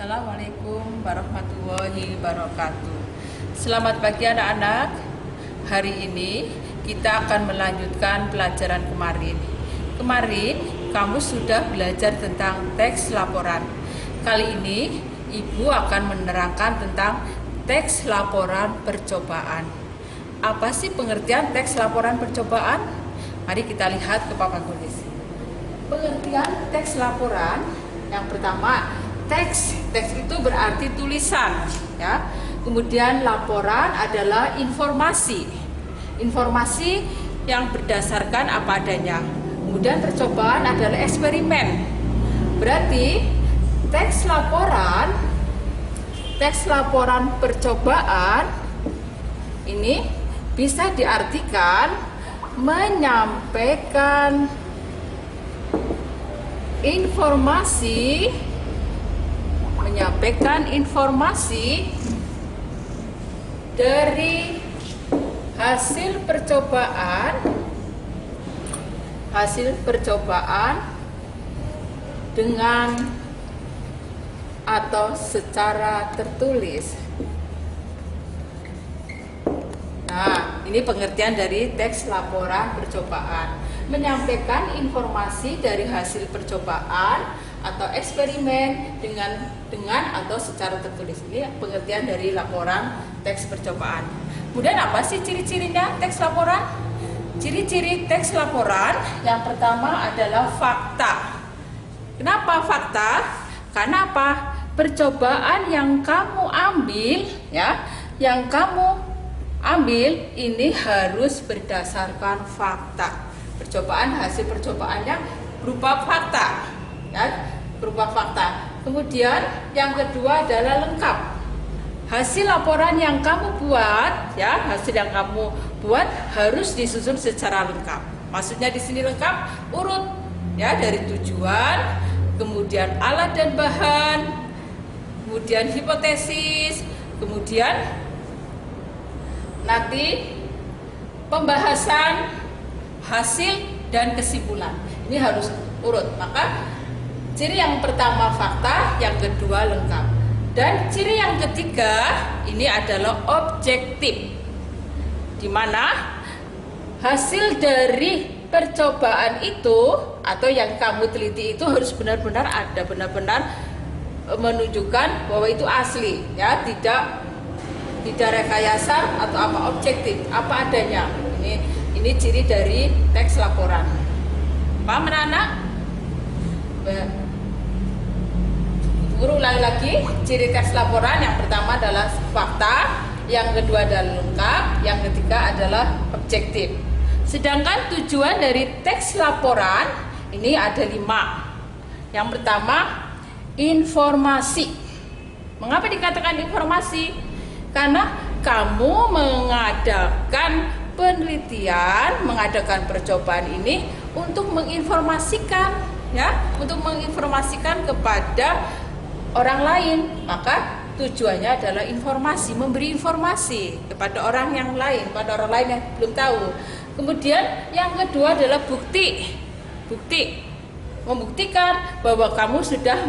Assalamualaikum warahmatullahi wabarakatuh. Selamat pagi anak-anak. Hari ini kita akan melanjutkan pelajaran kemarin. Kemarin kamu sudah belajar tentang teks laporan. Kali ini Ibu akan menerangkan tentang teks laporan percobaan. Apa sih pengertian teks laporan percobaan? Mari kita lihat ke papan tulis. Pengertian teks laporan yang pertama, teks itu berarti tulisan, ya. Kemudian laporan adalah informasi yang berdasarkan apa adanya. Kemudian percobaan adalah eksperimen. Berarti teks laporan percobaan ini bisa diartikan menyampaikan informasi dari hasil percobaan dengan atau secara tertulis. Nah, ini pengertian dari teks laporan percobaan. Menyampaikan informasi dari hasil percobaan atau eksperimen dengan atau secara tertulis. Ini pengertian dari laporan teks percobaan. Kemudian apa sih ciri-cirinya teks laporan? Ciri-ciri teks laporan yang pertama adalah fakta. Kenapa fakta? Karena apa? Percobaan yang kamu ambil ini harus berdasarkan fakta. Hasil percobaannya berupa fakta, ya, berupa fakta. Kemudian yang kedua adalah lengkap. Hasil laporan yang kamu buat, ya, harus disusun secara lengkap. Maksudnya di sini lengkap, urut, ya, dari tujuan, kemudian alat dan bahan, kemudian hipotesis, kemudian nanti pembahasan, hasil dan kesimpulan. Ini harus urut. Maka ciri yang pertama fakta, yang kedua lengkap. Dan ciri yang ketiga ini adalah objektif, di mana hasil dari percobaan itu atau yang kamu teliti itu harus benar-benar menunjukkan bahwa itu asli, ya, tidak rekayasa atau apa, objektif, apa adanya. Ini ciri dari teks laporan. Paham anak-anak? Ulangi lagi, ciri teks laporan yang pertama adalah fakta, yang kedua adalah lengkap, yang ketiga adalah objektif. Sedangkan tujuan dari teks laporan ini ada 5. Yang pertama, informasi. Mengapa dikatakan informasi? Karena kamu mengadakan penelitian, mengadakan percobaan ini untuk menginformasikan, ya, untuk menginformasikan kepada orang lain. Maka tujuannya adalah informasi, memberi informasi kepada orang yang lain, pada orang lain yang belum tahu. Kemudian yang kedua adalah bukti, membuktikan bahwa kamu sudah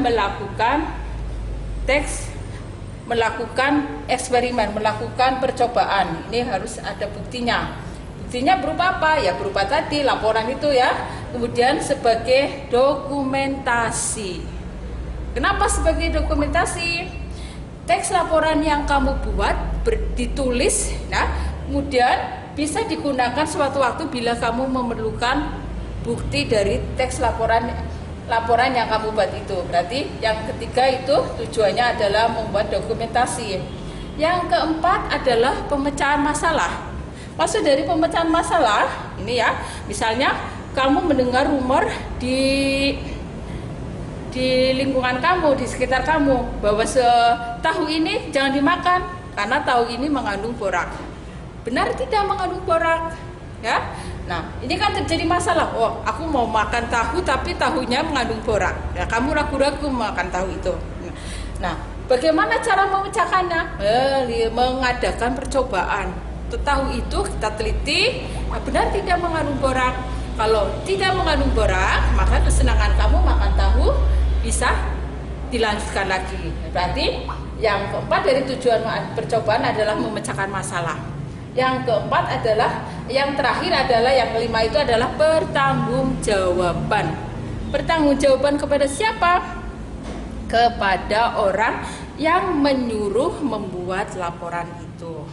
melakukan eksperimen, melakukan percobaan. Ini harus ada buktinya. Buktinya berupa apa? Ya berupa tadi laporan itu, ya. Kemudian sebagai dokumentasi. Kenapa sebagai dokumentasi? Teks laporan yang kamu buat ditulis, nah, kemudian bisa digunakan suatu waktu bila kamu memerlukan bukti dari teks laporan yang kamu buat itu. Berarti yang ketiga itu tujuannya adalah membuat dokumentasi. Yang keempat adalah pemecahan masalah. Maksud dari pemecahan masalah ini, ya, misalnya kamu mendengar rumor di lingkungan kamu, di sekitar kamu, bahwa tahu ini jangan dimakan karena tahu ini mengandung borak. Benar tidak mengandung borak, ya? Nah, ini kan terjadi masalah. Oh, aku mau makan tahu tapi tahunya mengandung borak. Ya, kamu ragu-ragu makan tahu itu. Nah, bagaimana cara memecahkannya? Mengadakan percobaan. Tahu itu kita teliti, benar tidak mengandung borak. Kalau tidak mengandung borak, maka kesenangan kamu makan tahu bisa dilanjutkan lagi. Berarti yang keempat dari tujuan percobaan adalah memecahkan masalah. Yang keempat adalah, yang terakhir adalah, yang kelima itu adalah pertanggungjawaban. Pertanggungjawaban kepada siapa? Kepada orang yang menyuruh membuat laporan itu.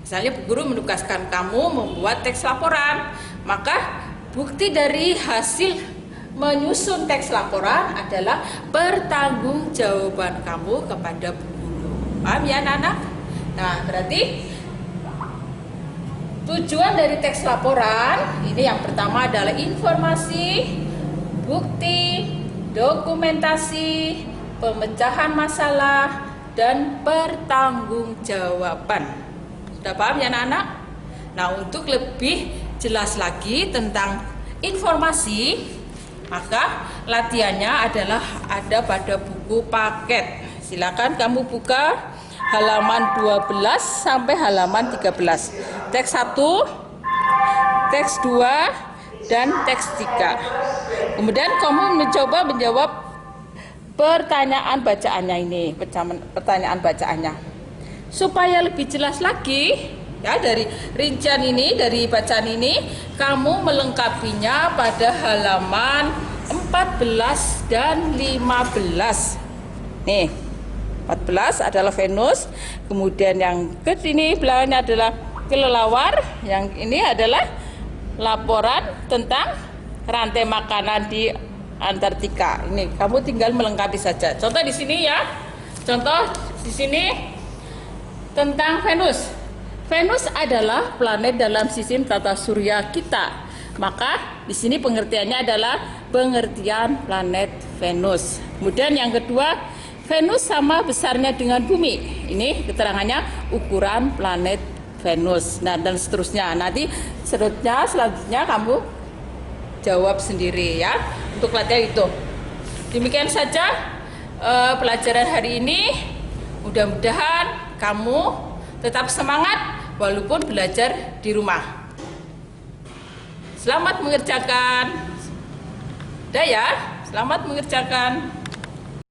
Misalnya guru menugaskan kamu membuat teks laporan, maka bukti dari hasil menyusun teks laporan adalah pertanggungjawaban kamu kepada guru. Paham ya anak-anak? Nah, berarti tujuan dari teks laporan ini yang pertama adalah informasi, bukti, dokumentasi, pemecahan masalah, dan pertanggungjawaban. Sudah paham ya anak-anak? Nah, untuk lebih jelas lagi tentang informasi, maka latihannya adalah ada pada buku paket. Silakan kamu buka halaman 12 sampai halaman 13. Teks 1, teks 2, dan teks 3. Kemudian kamu mencoba menjawab pertanyaan bacaannya ini, pertanyaan bacaannya. Supaya lebih jelas lagi, ya, dari rincian ini, dari bacaan ini, kamu melengkapinya pada halaman 14 dan 15. Nih, 14 adalah Venus, kemudian yang ke sini belakangnya adalah kelelawar, yang ini adalah laporan tentang rantai makanan di Antartika. Ini kamu tinggal melengkapi saja. Contoh di sini ya. Contoh di sini tentang Venus. Venus adalah planet dalam sistem tata surya kita. Maka di sini pengertiannya adalah pengertian planet Venus. Kemudian yang kedua, Venus sama besarnya dengan bumi. Ini keterangannya ukuran planet Venus. Nah, dan seterusnya. Nanti selanjutnya kamu jawab sendiri ya. Untuk latihan itu. Demikian saja pelajaran hari ini. Mudah-mudahan kamu tetap semangat walaupun belajar di rumah. Selamat mengerjakan. Udah ya, selamat mengerjakan.